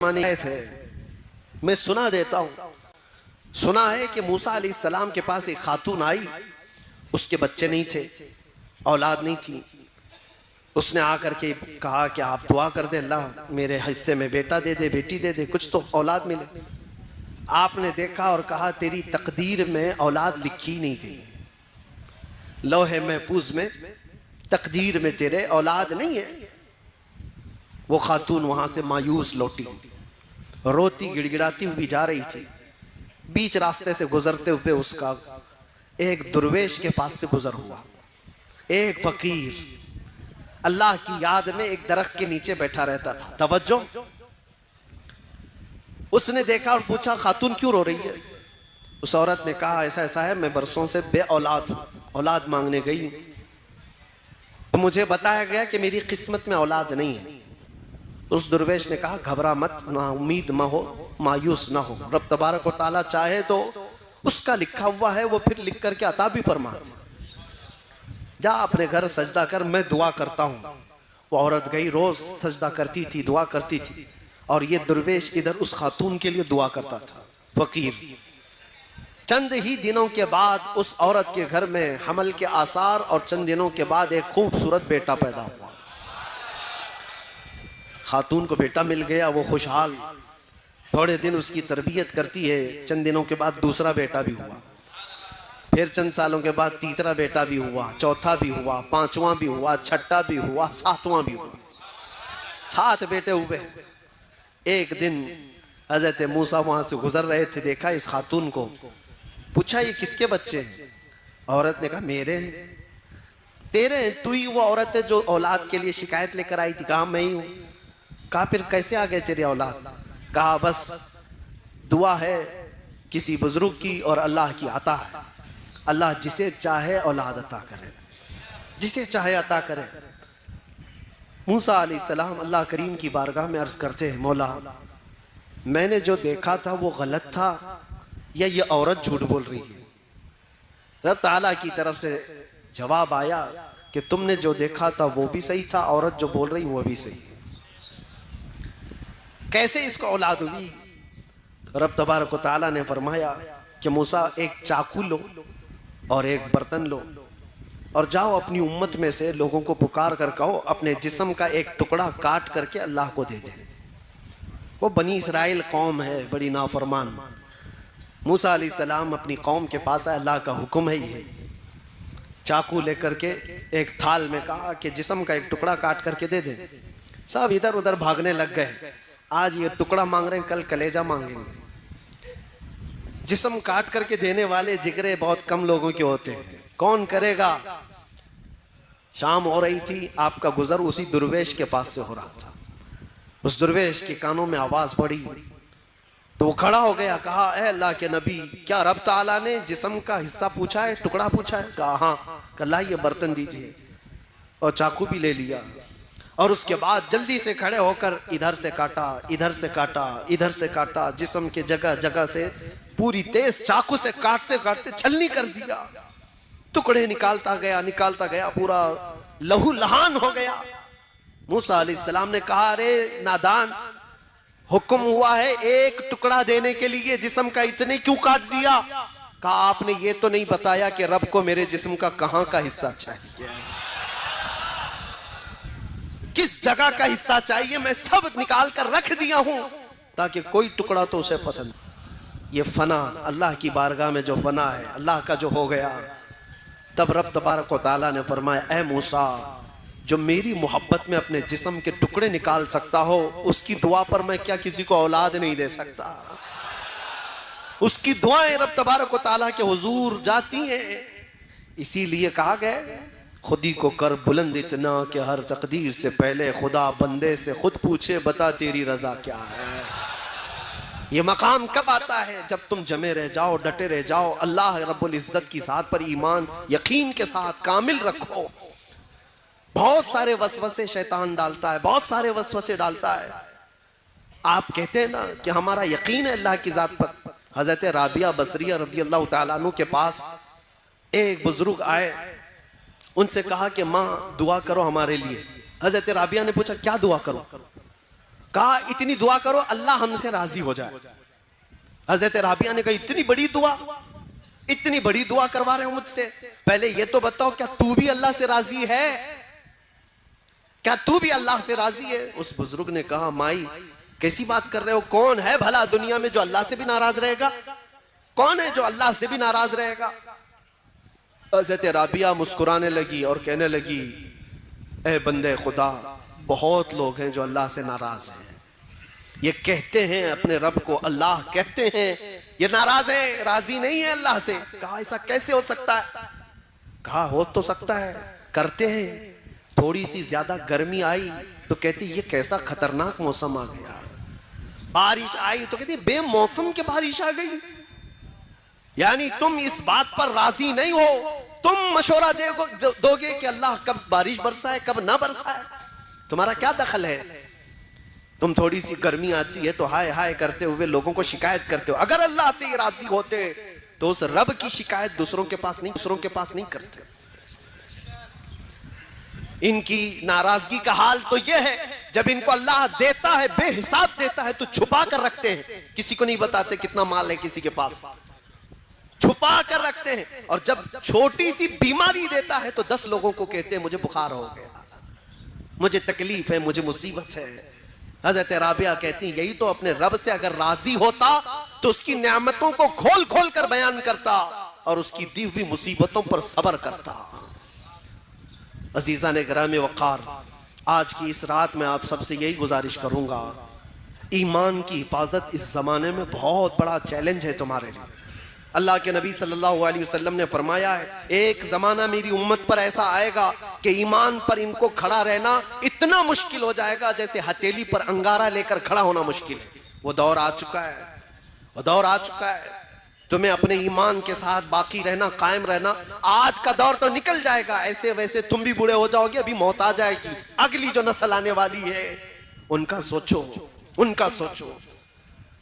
माने थे। मैं सुना देता हूँ। सुना है कि मूसा अलैहिस्सलाम के पास एक खातून आई, उसके बच्चे नहीं थे, औलाद नहीं थी। उसने आकर के कहा कि आप दुआ कर दे, अल्लाह मेरे हिस्से में बेटा दे दे, बेटी दे दे, कुछ तो औलाद मिले। आपने देखा और कहा तेरी तकदीर में औलाद लिखी नहीं गई, लौहे महफूज में तकदीर में तेरे औलाद नहीं है। वो खातून वहां से मायूस लौटी, रोती गिड़गिड़ाती हुई जा रही थी। बीच रास्ते से गुजरते हुए उसका एक दुर्वेश के पास से गुजर हुआ। एक फकीर अल्लाह की याद में एक दरख्त के नीचे बैठा रहता था। तवज्जो, उसने देखा और पूछा खातून क्यों रो रही है। उस औरत ने कहा ऐसा ऐसा है, मैं बरसों से बे औलाद हूं, औलाद मांगने गई तो मुझे बताया गया कि मेरी किस्मत में औलाद नहीं है। उस दुर्वेश ने कहा घबरा मत, ना उम्मीद ना हो, मायूस ना हो, रब तबारक व तआला चाहे तो उसका लिखा हुआ है वो फिर लिख करके अता भी फरमाते। जा अपने घर सजदा कर, मैं दुआ करता हूँ। वो औरत गई, रोज सजदा करती थी, दुआ करती थी, और ये दुर्वेश इधर उस खातून के लिए दुआ करता था। फकीर चंद ही दिनों के बाद उस औरत के घर में हमल के आसार, और चंद दिनों के बाद एक खूबसूरत बेटा पैदा हुआ। खातून को बेटा मिल गया, वो खुशहाल। थोड़े दिन उसकी तरबियत करती है, चंद दिनों के बाद दूसरा बेटा भी हुआ, फिर चंद सालों के बाद तीसरा बेटा भी हुआ, चौथा भी हुआ, पांचवा भी हुआ, छठा भी हुआ, सातवां भी हुआ। 7 बेटे हुए। एक दिन हजरत मूसा वहां से गुजर रहे थे, देखा इस खातून को, पूछा ये किसके बच्चे हैं। औरत ने कहा मेरे हैं। तेरे हैं? तू ही वो औरत है जो औलाद के लिए शिकायत लेकर आई थी। कहा मैं ही हूं। कहा फिर कैसे आ गए तेरी औलाद। कहा बस दुआ है किसी बुजुर्ग की और अल्लाह की अता है। अल्लाह जिसे चाहे औलाद अता करे, जिसे चाहे अता करे। मूसा अलैहिस्सलाम अल्लाह करीम की बारगाह में अर्ज करते हैं, मौला मैंने जो देखा था वो गलत था या ये औरत झूठ बोल रही है। रब ताला की तरफ से जवाब आया कि तुमने जो देखा था वो भी सही था, औरत जो बोल रही वो भी सही है। कैसे इसको औलाद हुई। तो रब तबारक व तआला ने फरमाया कि मूसा एक चाकू लो और एक बर्तन लो और जाओ अपनी उम्मत में से लोगों को पुकार कर कहो अपने जिस्म का एक टुकड़ा काट करके अल्लाह को दे दे। वो बनी इसराइल कौम है बड़ी नाफरमान। मूसा अलैहिस्सलाम अपनी कौम के पास आए, अल्लाह का हुक्म है ये। चाकू लेकर के एक थाल में कहा कि जिस्म का एक टुकड़ा काट करके दे दे। सब इधर उधर भागने लग गए। आज ये टुकड़ा मांग रहे हैं, कल कलेजा मांगेंगे। जिस्म काट करके देने वाले जिगरे बहुत कम लोगों के होते हैं, कौन करेगा। शाम हो रही थी, आपका गुजर उसी दुर्वेश के पास से हो रहा था। उस दुर्वेश के कानों में आवाज पड़ी तो वो खड़ा हो गया। कहा ए अल्लाह के नबी, क्या रब ताला ने जिस्म का हिस्सा पूछा है, टुकड़ा पूछा है। कहा हाँ। कहा ये बर्तन दीजिए, और चाकू भी ले लिया। और उसके बाद जल्दी से खड़े होकर इधर से काटा, इधर से काटा, इधर से काटा, जिस्म के जगह जगह से पूरी तेज चाकू से काटते काटते छलनी कर दिया। टुकड़े निकालता गया, पूरा लहू लहान हो गया। मूसा अलैहिस्सलाम ने कहा अरे नादान, हुक्म हुआ है एक टुकड़ा देने के लिए, जिस्म का इतने क्यों काट दिया। कहा आपने ये तो नहीं बताया कि रब को मेरे जिस्म का कहां का हिस्सा चाहिए, किस जगह का हिस्सा चाहिए। मैं सब निकाल कर रख दिया हूं ताकि कोई टुकड़ा तो उसे पसंद। ये फना अल्लाह की बारगाह में जो फना है, अल्लाह का जो हो गया। तब रब तबारक व तआला ने फरमाया ए मूसा, जो मेरी मोहब्बत में अपने जिस्म के टुकड़े निकाल सकता हो उसकी दुआ पर मैं क्या किसी को औलाद नहीं दे सकता। उसकी दुआएं रब तबारक व तआला के हुजूर जाती हैं। इसीलिए कहा गया खुदी को कर बुलंद इतना कि हर तकदीर से पहले खुदा बंदे से खुद पूछे बता तेरी रजा क्या है। ये मकाम कब आता है, जब तुम जमे रह जाओ, डटे रह जाओ, अल्लाह रब्बुल इज्जत की ज़ात पर ईमान यकीन के साथ कामिल रखो। बहुत सारे वसवसे शैतान डालता है, बहुत सारे वसवसे डालता है। आप कहते हैं ना कि हमारा यकीन है अल्लाह की ज़ात पर। हजरत राबिया बसरिया रदी अल्लाह तआला अन्हु के पास एक बुजुर्ग आए, उनसे कहा कि माँ दुआ करो हमारे लिए। हजरत राबिया ने पूछा क्या दुआ करो। कहा इतनी दुआ करो अल्लाह हमसे राजी हो जाए। हजरत राबिया ने कहा इतनी बड़ी दुआ, इतनी बड़ी दुआ करवा रहे हो मुझसे, पहले ये तो बताओ क्या तू भी अल्लाह से राजी है? क्या तू भी अल्लाह से राजी है? उस बुजुर्ग ने कहा माई कैसी बात कर रहे हो, कौन है भला दुनिया में जो अल्लाह से भी नाराज रहेगा? कौन है जो अल्लाह से भी नाराज रहेगा? हज़रत राबिया मुस्कुराने लगी और कहने लगी ए बंदे खुदा, बहुत लोग हैं जो अल्लाह से नाराज हैं, ये कहते हैं अपने रब को अल्लाह कहते हैं, ये नाराज है, राजी नहीं है अल्लाह से। कहा ऐसा कैसे हो सकता है? कहा हो तो सकता है, करते हैं। थोड़ी सी ज्यादा गर्मी आई तो कहती ये कैसा खतरनाक मौसम आ गया, बारिश आई तो कहती बेमौसम के बारिश आ गई। यानी तुम इस बात पर राजी नहीं हो, तुम मशवरा दोगे कि अल्लाह कब बारिश बरसाए कब ना बरसाए, तुम्हारा क्या दखल है? तुम थोड़ी सी गर्मी आती है तो हाय हाय करते हुए लोगों को शिकायत करते हो। अगर अल्लाह से राजी होते तो उस रब की शिकायत दूसरों के पास नहीं करते। इनकी नाराजगी का हाल तो यह है, जब इनको अल्लाह देता है बेहिसाब देता है तो छुपा कर रखते हैं, किसी को नहीं बताते कितना माल है किसी के पास, छुपा कर रखते हैं। और जब छोटी सी बीमारी देता है तो 10 लोगों को कहते हैं मुझे बुखार हो गया, मुझे तकलीफ है, मुझे मुसीबत है। हजरत राबिया कहती यही तो अपने रब से अगर राजी होता तो उसकी नेमतों को खोल खोल कर बयान करता और उसकी दी हुई मुसीबतों पर सब्र करता। अजीजा ने गिरामी वक़ार, आज की इस रात में आप सबसे यही गुजारिश करूंगा, ईमान की हिफाजत इस जमाने में बहुत बड़ा चैलेंज है तुम्हारे लिए। अल्लाह के नबी सल्लल्लाहु अलैहि वसल्लम ने फरमाया है एक जमाना मेरी उम्मत पर ऐसा आएगा कि ईमान पर इनको खड़ा रहना इतना मुश्किल हो जाएगा जैसे हथेली पर अंगारा लेकर खड़ा होना मुश्किल है। वो दौर आ चुका है, वो दौर आ चुका है। तुम्हें अपने ईमान के साथ बाकी रहना, कायम रहना। आज का दौर तो निकल जाएगा, ऐसे वैसे तुम भी बूढ़े हो जाओगे, अभी मौत आ जाएगी। अगली जो नस्ल आने वाली है उनका सोचो, उनका सोचो।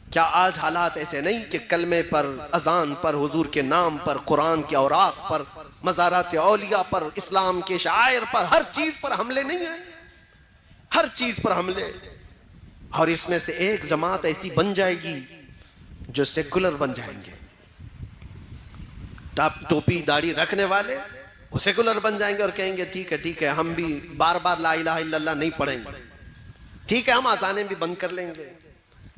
क्या आज हालात ऐसे नहीं कि कलमे पर, अजान पर, हुजूर के नाम पर, कुरान के औरात पर, मज़ारात औलिया पर, इस्लाम के शायर पर, हर चीज पर हमले नहीं है, हर चीज पर हमले। और इसमें से एक जमात ऐसी बन जाएगी जो सेकुलर बन जाएंगे, टोपी दाढ़ी रखने वाले वो सेकुलर बन जाएंगे और कहेंगे ठीक है हम भी बार बार ला इलाहा इल्लल्लाह नहीं पढ़ेंगे, ठीक है हम आज़ाने भी बंद कर लेंगे,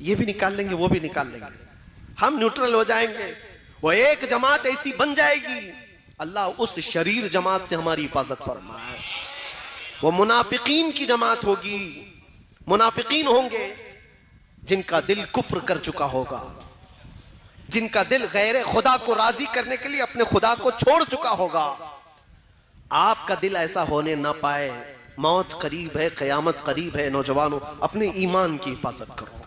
ये भी निकाल लेंगे वो भी निकाल लेंगे, हम न्यूट्रल हो जाएंगे। वो एक जमात ऐसी बन जाएगी, अल्लाह उस शरीर जमात से हमारी हिफाजत फरमाए। वो मुनाफिकीन की जमात होगी, मुनाफिकीन होंगे जिनका दिल कुफ्र कर चुका होगा, जिनका दिल गैर खुदा को राजी करने के लिए अपने खुदा को छोड़ चुका होगा। आपका दिल ऐसा होने ना पाए, मौत करीब है, क़यामत करीब है। नौजवानों, अपने ईमान की हिफाजत करो।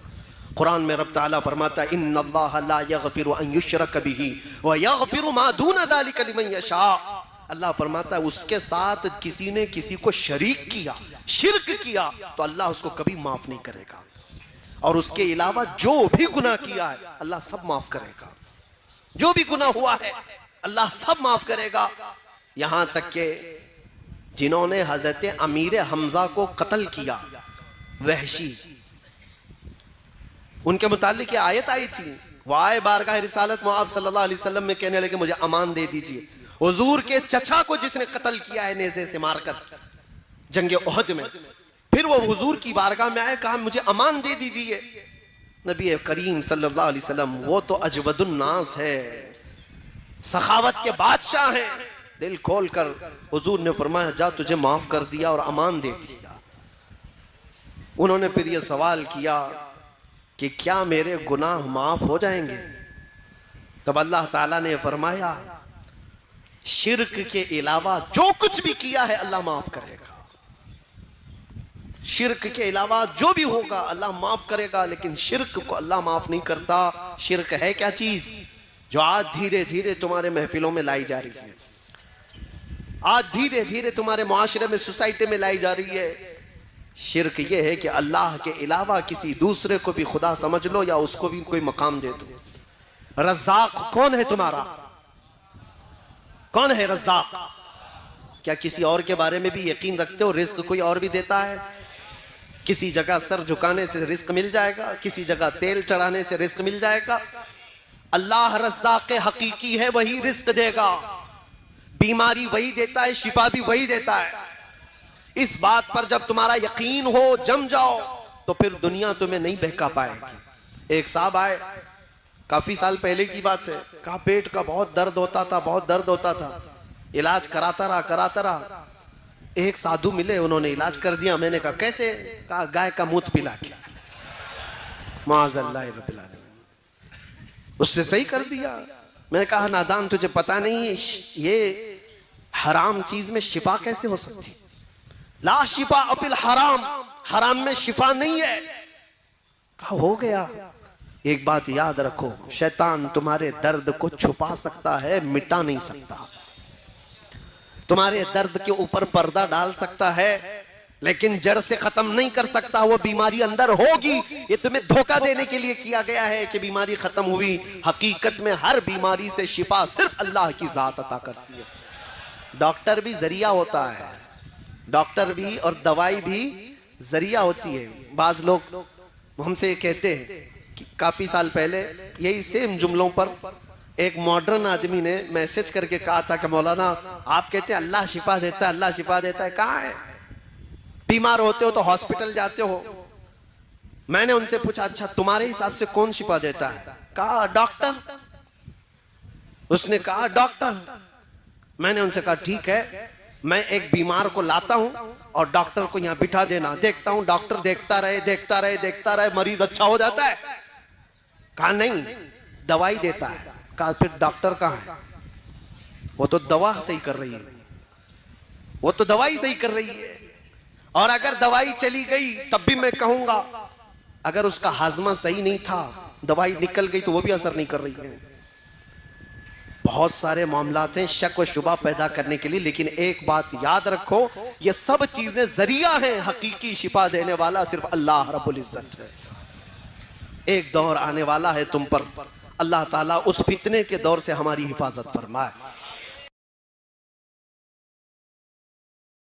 कुरान में रब ताला फरमाता है इन्नल्लाह ला यग़फिरु अन युश्रक बिही व यग़फिरु मा दून ज़ालिका लिमन यशा। अल्लाह फरमाता है उसके साथ किसी ने किसी को शरीक किया, शिर्क किया तो अल्लाह उसको कभी माफ नहीं करेगा, और उसके अलावा जो भी गुनाह किया है अल्लाह सब माफ करेगा। जो भी गुनाह हुआ है अल्लाह सब माफ करेगा। यहां तक के जिन्होंने हजरत अमीर हमजा को कत्ल किया, वहशी, उनके मुतालिक आयत आई थी। वो आए बारगाह रिसालत में आप सल्लल्लाहु अलैहि वसल्लम में कहने लगे मुझे अमान दे दीजिए। हुजूर के चचा को जिसने कत्ल किया है नेज़े से मारकर जंगे उहद में, फिर वो हुजूर की बारगाह में आए, कहा मुझे अमान दे दीजिए। नबी करीम सल्लल्लाहु अलैहि वसल्लम वो तो अजवदुन नास है, सखावत के बादशाह हैं, दिल खोल कर हुजूर ने फरमाया जा तुझे माफ कर दिया और अमान दे दिया। उन्होंने फिर ये सवाल किया कि क्या मेरे गुनाह माफ हो जाएंगे? तब अल्लाह ताला ने फरमाया शिर्क के अलावा जो कुछ भी किया है अल्लाह माफ करेगा। शिर्क के अलावा जो भी होगा अल्लाह माफ करेगा, लेकिन शिर्क को अल्लाह माफ नहीं करता। शिर्क है क्या चीज जो आज धीरे धीरे तुम्हारे महफिलों में लाई जा रही है, आज धीरे धीरे तुम्हारे मुआशरे में, सोसाइटी में लाई जा रही है। शिर्क ये है कि अल्लाह के अलावा किसी दूसरे को भी खुदा समझ लो या उसको भी कोई मकाम दे दो। रज़्ज़ाक़ कौन है तुम्हारा? कौन है रज़्ज़ाक़? क्या किसी और के बारे में भी यकीन रखते हो रिज़्क़ कोई और भी देता है? किसी जगह सर झुकाने से रिस्क मिल जाएगा, किसी जगह तेल चढ़ाने से रिस्क मिल जाएगा। अल्लाह रज़्ज़ाक़ हकीकी है, वही रिस्क देगा। बीमारी वही देता है, शिफा भी वही देता है। इस बात पर जब तुम्हारा यकीन हो, जम जाओ, तो फिर दुनिया तुम्हें नहीं बहका पाएगी। एक साहब आए, काफी साल पहले की बात है, कहा पेट का बहुत दर्द होता था, बहुत दर्द होता था। इलाज कराता रहा। एक साधु मिले, उन्होंने इलाज कर दिया। मैंने कहा कैसे? कहा गाय का मूत्र पिला के। माज़अल्लाह रब्बिल आलमीन, उससे सही कर दिया। मैंने कहा नादान, तुझे पता नहीं ये हराम चीज में शिफा कैसे हो सकती? ला शिफा अफिल हराम, हराम में शिफा नहीं है। कहा हो गया। एक बात याद रखो, शैतान तुम्हारे दर्द को छुपा सकता है, मिटा नहीं सकता। तुम्हारे दर्द के ऊपर पर्दा डाल सकता है, लेकिन जड़ से खत्म नहीं कर सकता। वो बीमारी अंदर होगी, ये तुम्हें धोखा देने के लिए किया गया है कि बीमारी खत्म हुई। हकीकत में हर बीमारी से शिफा सिर्फ अल्लाह की जात अता करती है। डॉक्टर भी जरिया होता है, डॉक्टर भी और दवाई भी जरिया होती है। बाज लोग हमसे कहते हैं कि काफी साल पहले यही सेम जुमलों पर एक मॉडर्न आदमी ने मैसेज करके कहा था कि मौलाना आप कहते हैं अल्लाह शिफा देता है, अल्लाह शिफा देता है। कहाँ है? बीमार होते हो तो हॉस्पिटल जाते हो। मैंने उनसे पूछा अच्छा तुम्हारे हिसाब से कौन शिफा देता है? कहा डॉक्टर। उसने कहा डॉक्टर। मैंने उनसे कहा ठीक है, मैं एक बीमार को लाता हूं और डॉक्टर को यहां बिठा देना, देखता हूं डॉक्टर देखता रहे, मरीज अच्छा हो जाता है। कहा नहीं, दवाई देता है। कहा फिर डॉक्टर कहाँ है? वो तो दवा सही कर रही है, वो तो दवाई सही कर रही है। और अगर दवाई चली गई तब भी मैं कहूंगा, अगर उसका हाजमा सही नहीं था, दवाई निकल गई तो वो भी असर नहीं कर रही है। बहुत सारे मामलात हैं शक व शुबा पैदा करने के लिए, लेकिन एक बात याद रखो, ये सब चीजें जरिया हैं, हकीकी शिफा देने वाला सिर्फ अल्लाह रब्बुल इज्जत है। एक दौर आने वाला है तुम पर, अल्लाह ताला उस फितने के दौर से हमारी हिफाजत फरमाए।